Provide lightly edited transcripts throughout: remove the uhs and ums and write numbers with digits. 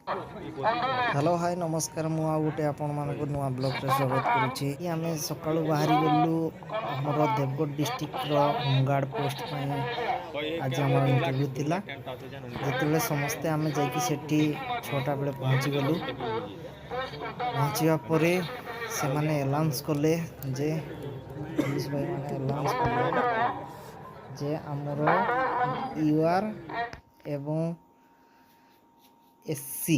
Hello hi नमस्कार मु आ गोटे आपण मानक नुआ ब्लॉग रे स्वागत करुछि। आमे सकाळु बाहरी गलु हमर देवगढ़ डिस्ट्रिक्ट रो होमगार्ड पोस्ट पई आज हमर इंटरव्यू थिला। जेतेबेले समस्ते आमे जाईकी सेठी 6टा बेले पहुंची गलु। पहुंचिया परे से माने अनाउंस कले जे पुलिस भाई माने अनाउंस कले जे हमर यूआर एवं एससी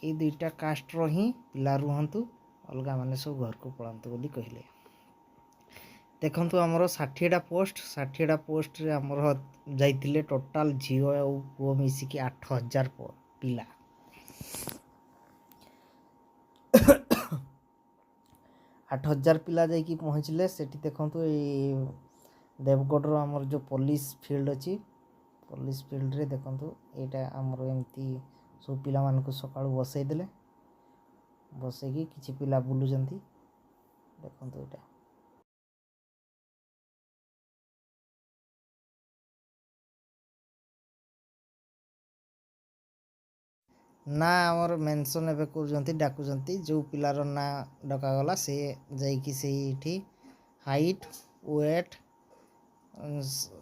ये दुईटा कास्टर ही पिला रुहतु, अलग मैंने सब घर को पलांतु बोली कहले। देखंतु हमर 60टा पोस्ट रे हमर जाइतिले टोटाल झियो और पुओ मिसिकी 8000 पिला। 8000 पिला जाइकी पहुँचले सेठी। देखंतु ए देवगढ़ रो हमर जो पुलिस फील्ड अछि, पुलिस फील्ड रे देखंतु एटा हमर एमती सब पिला मान को सकाळु बसई देले। बसई किछि पिला बुलु जंती देखंतु एटा ना हमर मेंशन एबे कर डाकु जो पिलार ना डका गला से जाइकी सेठी हाइट वेट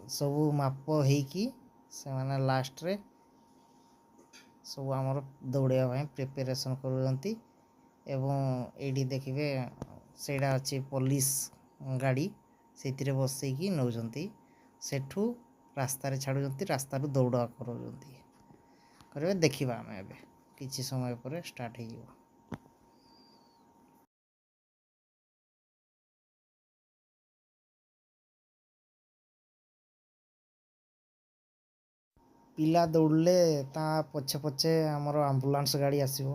सब माप हेकी से माने लास्ट रे सब आमर दौड़िया भाई प्रिपरेशन करूँगी। एवं एडी देखिए सेटा अच्छी पुलिस गाड़ी से बसईकी नौजंती सेठू रास्तार छाड़ुंट रास्तार दौड़ा कर देखा आम एबे किछि समय पर स्टार्ट हो। पिला दौड़ले ता पछे पछे आमर आम्बुलांस गाड़ी आसीबो,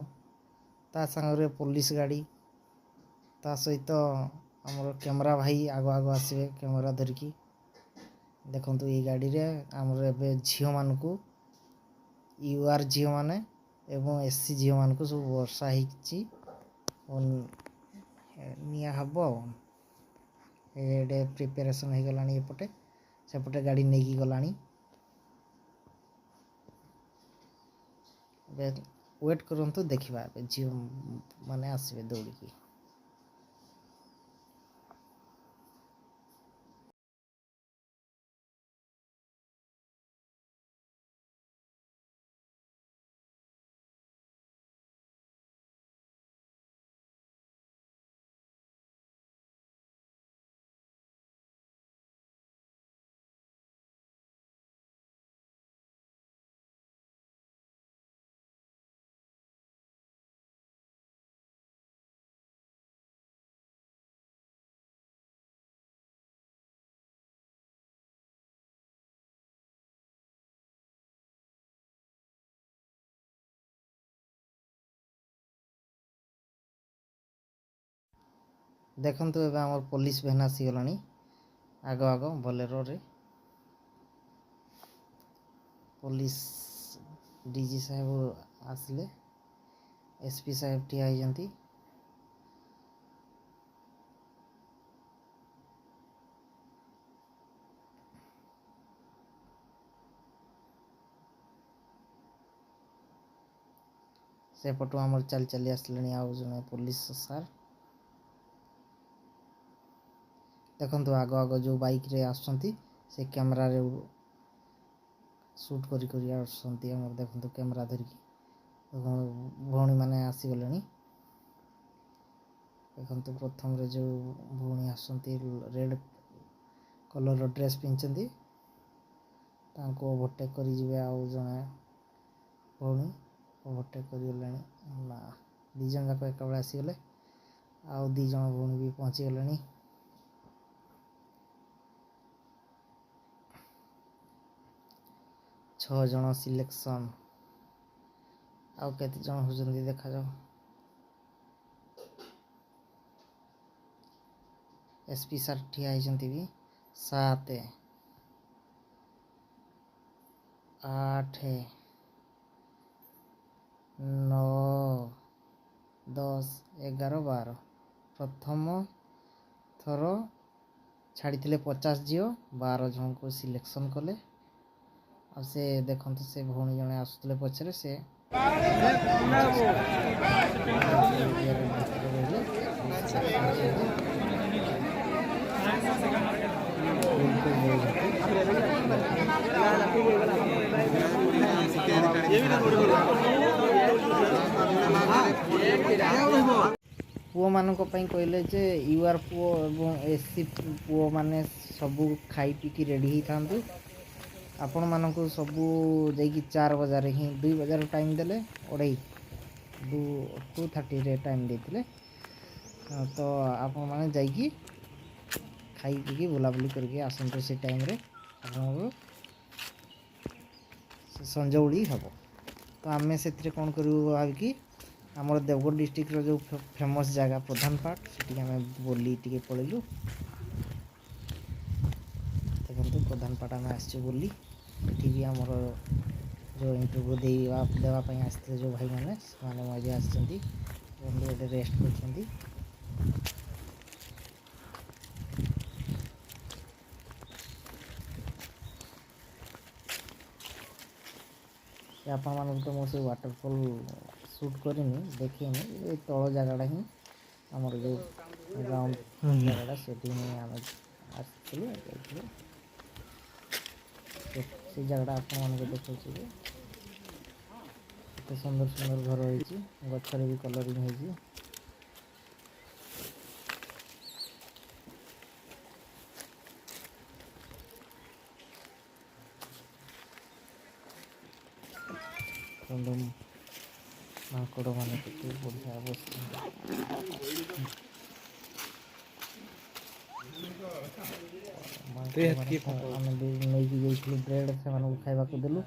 ता संगे पुलिस गाड़ी, ता सहित आमर कैमरा भाई आग आग आसबे कैमरा धरिकी। देखंतु ये गाड़ी रे आमर एबे झियो मान को यूआर झियो माने एवं एससी झियो मान को सब वर्षा हिची निया हबो। एडे प्रिपरेशन हो गलानी एपटे सेपटे गाड़ी नेकी गलानी। वेट करंतु देखिबा झियो माने आसबे दौड़िकी। देखंतु एबे हमर पुलिस बहन आसी गलानी आग आग बोलेरो रे। पुलिस डीजी साहेब आसले, एसपी साहेब ठिया होइजंती। से पटु हमर चल चली आसलेनी आउ जने पुलिस सार। देखंतु आग आग जो बाइक रे आसंती से कैमरा रे शूट करी करी आसंती। हमर देखंतु कैमरा धरिकी भौणी माने आसी गलेनी। देखंतु प्रथम रे जो भौणी आसंती रेड कलर ड्रेस पिंचंती तांको ओवरटेक करी जिवे आउ जने भौणी ओवरटेक करी गलेनी। ना दी जन जाक एक बेला आसी गले आउ दी जन भौणी भी पहुंची गलेनी। छह जन सिलेक्शन आउ केते जन होजंती देखा जाओ। एसपी सर ठिया होइजंती भी 7 8 9 10 11 12 प्रथम थर छाड़ी 50 झील 12 जन को सिलेक्शन कले। आ से देखंतु से भौणी जने आसुतले पछरे से ପୁଅମାନଙ୍କ ପାଇଁ କହିଲେ ଯେ ୟୁଆର୍ ପୁଅ ଏବଂ ଏସ୍ସି ପୁଅ ମାନେ ସବୁ ଖାଇ ପିଇକି ରେଡ଼ି ହେଇଥାନ୍ତୁ। ଆପଣମାନଙ୍କୁ ସବୁ ଯାଇକି 4 ବଜାରେ ହିଁ 2 ବଜାର ଟାଇମ୍ ଦେଲେ 2:30ରେ ଟାଇମ୍ ଦେଇଥିଲେ। ତ ଆପଣମାନେ ଯାଇକି ଖାଇ ପିଇକି ବୁଲାବୁଲି କରିକି ଆସନ୍ତୁ। ସେ ଟାଇମ୍ରେ ଆପଣଙ୍କୁ ସଞ୍ଜ ଉଳି ହେବ। ତ ଆମେ ସେଥିରେ କ'ଣ କରିବୁ ଭାବିକି ଆମର ଦେବଗଡ଼ ଡିଷ୍ଟ୍ରିକ୍ଟର ଯେଉଁ ଫେମସ୍ ଜାଗା ପ୍ରଧାନପାଟ ସେଠିକି ଆମେ ବୁଲି ଟିକେ ପଳେଇଲୁ। ଦେଖନ୍ତୁ ପ୍ରଧାନପାଟ ଆମେ ଆସିଛୁ ବୁଲି। ଏଠି ବି ଆମର ଯେଉଁ ଇଣ୍ଟରଭ୍ୟୁ ଦେବା ପାଇଁ ଆସିଥିଲେ ଯେଉଁ ଭାଇମାନେ ସେମାନେ ମଧ୍ୟ ଆସିଛନ୍ତି। ଗୋଟେ ରେଷ୍ଟ କରୁଛନ୍ତି। ଆପଣମାନଙ୍କୁ ତ ମୁଁ ସେ ୱାଟରଫଲ୍ ସୁଟ୍ କରିନି, ଦେଖେଇନି। ଏ ତଳ ଜାଗାଟା ହିଁ ଆମର ଯେଉଁ ଗ୍ରାଉଣ୍ଡ ଜାଗାଟା ସେଠି ହିଁ ଆମେ ଆସିଥିଲୁ ଯାଇଥିଲୁ। ସେ ଜାଗାଟା ଆପଣମାନଙ୍କୁ ଦେଖାଉଛି ଯେ କେତେ ସୁନ୍ଦର ସୁନ୍ଦର ଘର ହେଇଛି, ଗଛରେ ବି କଲରିଂ ହେଇଛି। ମାଙ୍କଡ଼ ମାନେ କେତେ ବଢ଼ିଆ ବସିଛନ୍ତି। ଆମେ ନେଇକି ଯାଇଥିଲୁ ବ୍ରେଡ଼୍, ସେମାନଙ୍କୁ ଖାଇବାକୁ ଦେଲୁ,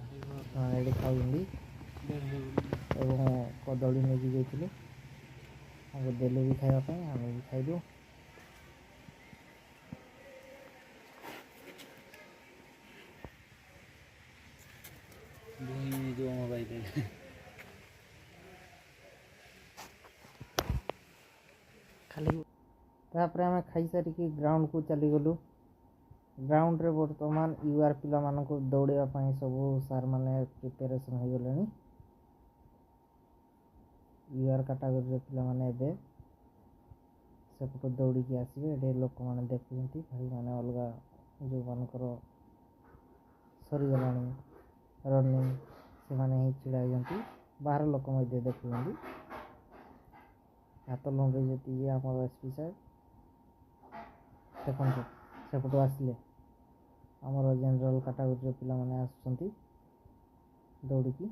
ସେମାନେ ଏଠି ଖାଉଛନ୍ତି। ଏବଂ କଦଳୀ ନେଇକି ଯାଇଥିଲୁ, ତାଙ୍କୁ ଦେଲୁ ବି ଖାଇବା ପାଇଁ, ଆମେ ବି ଖାଇଲୁ। ତାପରେ ଆମେ ଖାଇସାରିକି ଗ୍ରାଉଣ୍ଡକୁ ଚାଲିଗଲୁ। ଗ୍ରାଉଣ୍ଡରେ ବର୍ତ୍ତମାନ ୟୁଆର୍ ପିଲାମାନଙ୍କୁ ଦୌଡ଼ିବା ପାଇଁ ସବୁ ସାର୍ମାନେ ପ୍ରିପାରେସନ୍ ହୋଇଗଲେଣି। ୟୁଆର୍ କାଟାଗୋରୀର ପିଲାମାନେ ଏବେ ସେପଟୁ ଦୌଡ଼ିକି ଆସିବେ। ଏଠି ଲୋକମାନେ ଦେଖୁଛନ୍ତି, ଭାଇମାନେ ଅଲଗା ଯେଉଁମାନଙ୍କର ସରିଗଲାଣି ରନିଂ ସେମାନେ ହିଁ ଛିଡ଼ା ହେଇଛନ୍ତି। ବାହାର ଲୋକ ମଧ୍ୟ ଦେଖୁଛନ୍ତି। ହାତ ଲମ୍ବେଇ ଯେତିକି ଆମର ଏସ୍ପି ସାହେବ ଦେଖନ୍ତୁ ସେପଟୁ ଆସିଲେ। ଆମର ଜେନେରାଲ୍ କାଟାଗୋରୀର ପିଲାମାନେ ଆସୁଛନ୍ତି ଦୌଡ଼ିକି।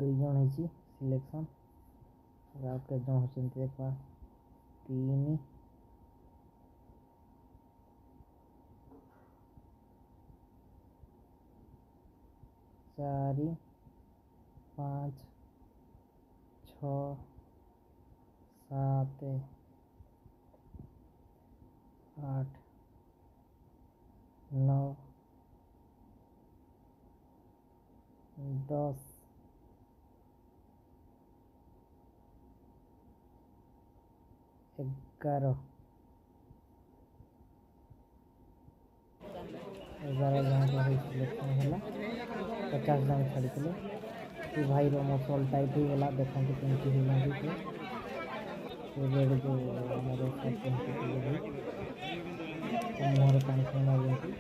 ଦୁଇ ଜଣ ହେଇଛି ସିଲେକ୍ସନ୍। ଆଉ କେତେ ଜଣ ହେଉଛନ୍ତି ଦେଖିବା। 3 4 5 6 7 8 9 10 11 ଜଣଙ୍କ ସିଲେକ୍ସନ୍ ହେଲା। 50 ଜଣ ଛାଡ଼ିଥିଲେ। ସେ ଭାଇର ମସଲ୍ ଟାଇଟ୍ ହେଇଗଲା, ଦେଖନ୍ତୁ କେମିତି ହେଇଛନ୍ତି। ସେ ବେଡ଼ ଯେଉଁ ଆମର ମୁହଁରେ ପାଣି ଫାଣି ମାରୁଛନ୍ତି।